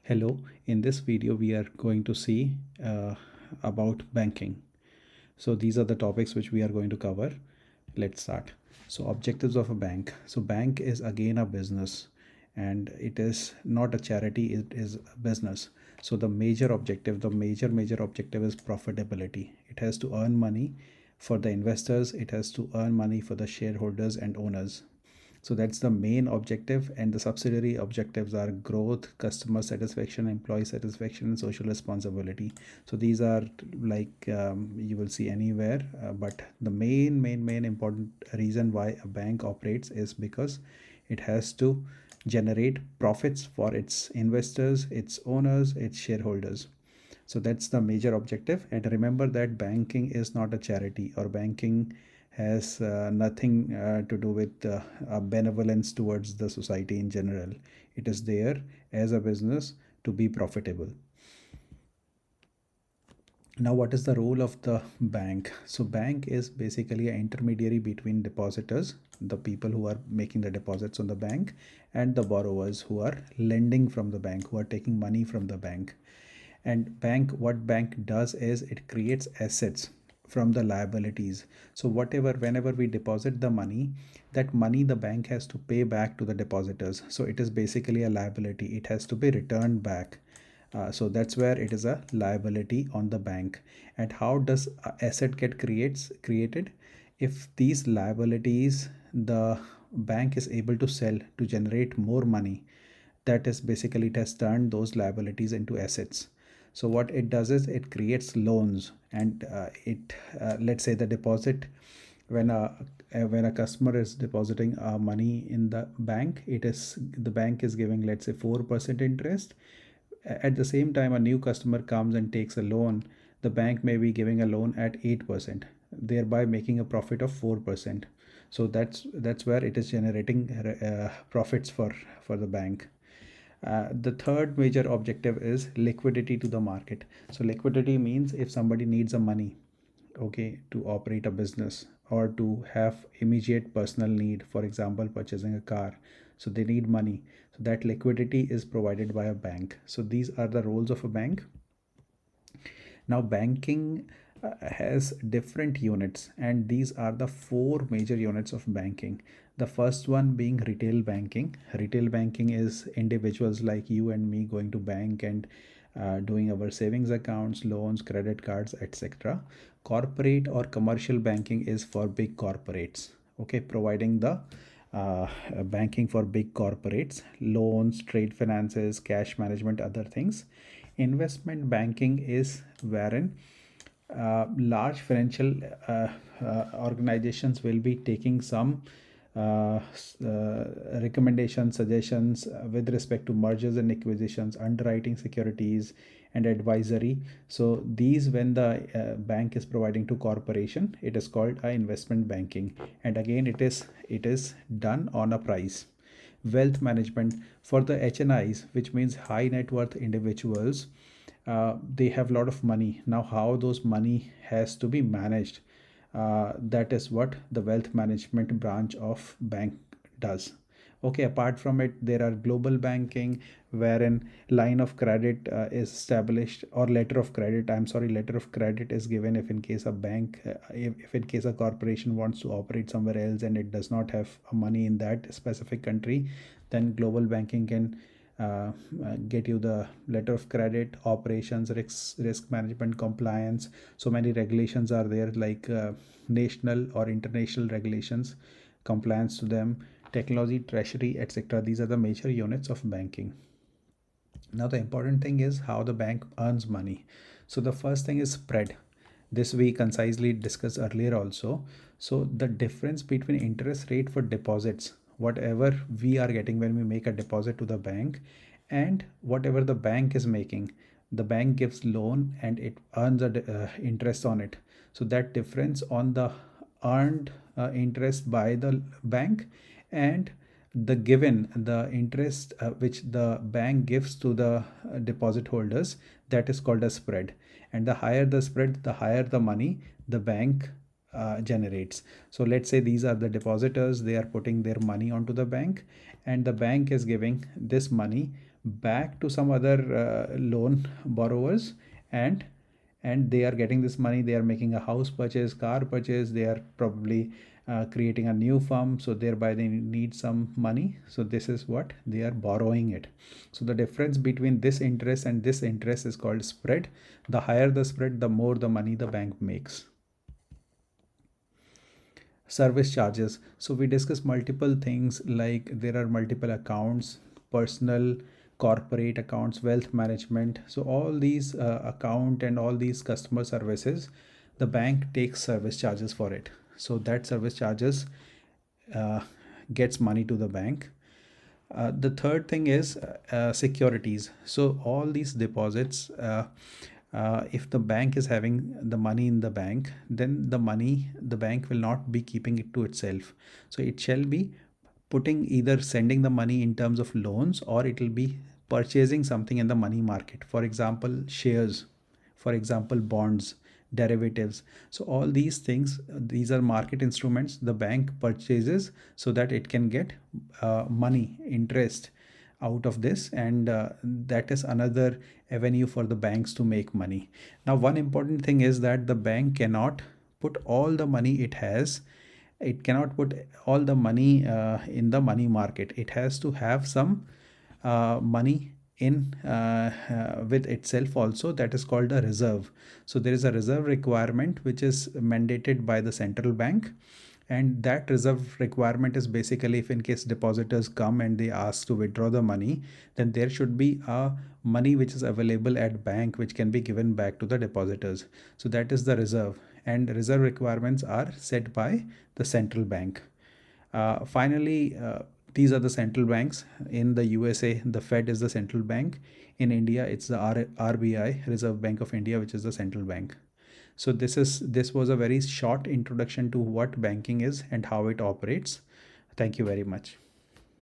Hello, in this video we are going to see about banking. So these are the topics which we are going to cover. Let's start. So objectives of a bank. So bank is again a business and it is not a charity, it is a business. So the major objective, the major objective is profitability. It has to earn money for the investors, it has to earn money for the shareholders and owners. So that's the main objective, and the subsidiary objectives are growth, customer satisfaction, employee satisfaction, and social responsibility. So these are like you will see anywhere, but the main important reason why a bank operates is because it has to generate profits for its investors, its owners, its shareholders. So that's the major objective. And remember that banking is not a charity, or banking has nothing to do with benevolence towards the society in general. It is there as a business to be profitable. Now, what is the role of the bank? So bank is basically an intermediary between depositors, the people who are making the deposits on the bank, and the borrowers who are lending from the bank, who are taking money from the bank. And what bank does is it creates assets from the liabilities. So whenever we deposit the money, that money the bank has to pay back to the depositors. So it is basically a liability, it has to be returned back. So that's where it is a liability on the bank. And how does a asset get created? If these liabilities the bank is able to sell to generate more money, that is basically it has turned those liabilities into assets. So what it does is it creates loans, and it let's say the deposit, when a customer is depositing money in the bank, the bank is giving, let's say, 4% interest. At the same time, a new customer comes and takes a loan, the bank may be giving a loan at 8%, thereby making a profit of 4%. So that's where it is generating profits for the bank. The third major objective is liquidity to the market. So liquidity means if somebody needs a money, okay, to operate a business or to have immediate personal need, for example purchasing a car, so they need money, so that liquidity is provided by a bank. So these are the roles of a bank. Now banking has different units, and these are the four major units of banking. The first one being retail banking. Retail banking is individuals like you and me going to bank and doing our savings accounts, loans, credit cards, etc. Corporate or commercial banking is for big corporates, okay, providing the banking for big corporates, loans, trade finances, cash management, other things. Investment banking is wherein large financial organizations will be taking some recommendations, suggestions with respect to mergers and acquisitions, underwriting securities, and advisory. So these, when the bank is providing to corporation, it is called a investment banking. And again, it is done on a price. Wealth management for the HNIs, which means high net worth individuals, they have a lot of money. Now how those money has to be managed, that is what the wealth management branch of bank does. Okay, apart from it, there are global banking, wherein line of credit is established, or letter of credit, I'm sorry, letter of credit is given if in case a bank, if in case a corporation wants to operate somewhere else and it does not have money in that specific country, then global banking can get you the letter of credit, operations, risk management, compliance. So many regulations are there, like national or international regulations, compliance to them, technology, treasury, etc. These are the major units of banking. Now the important thing is how the bank earns money. So the first thing is spread. This we concisely discussed earlier also. So the difference between interest rate for deposits, whatever we are getting when we make a deposit to the bank, and whatever the bank is making, the bank gives loan and it earns a interest on it. So that difference on the earned interest by the bank and the interest which the bank gives to the deposit holders, that is called a spread. And the higher the spread, the higher the money the bank generates. So let's say these are the depositors, they are putting their money onto the bank, and the bank is giving this money back to some other loan borrowers, and they are getting this money. They are making a house purchase, car purchase, they are probably creating a new firm, so thereby they need some money. So this is what they are borrowing it. So the difference between this interest and this interest is called spread. The higher the spread, the more the money the bank makes. Service charges. So we discuss multiple things, like there are multiple accounts: personal, corporate accounts, wealth management. So all these account and all these customer services, the bank takes service charges for it. So that service charges uh, gets money to the bank. The third thing is securities. So all these deposits, if the bank is having the money in the bank, then the bank will not be keeping it to itself. So it shall be putting, either sending the money in terms of loans, or it will be purchasing something in the money market. For example, shares, for example, bonds, derivatives. So all these things, these are market instruments the bank purchases so that it can get money, interest out of this, and that is another avenue for the banks to make money. Now, one important thing is that the bank cannot put all the money it has. It cannot put all the money in the money market. It has to have some money in with itself also. That is called a reserve. So there is a reserve requirement which is mandated by the central bank, and that reserve requirement is basically, if in case depositors come and they ask to withdraw the money, then there should be a money which is available at bank which can be given back to the depositors. So that is the reserve, and reserve requirements are set by the central bank. Finally, these are the central banks. In the USA, the Fed is the central bank. In India, it's the RBI, Reserve Bank of India, which is the central bank. So this was a very short introduction to what banking is and how it operates. Thank you very much.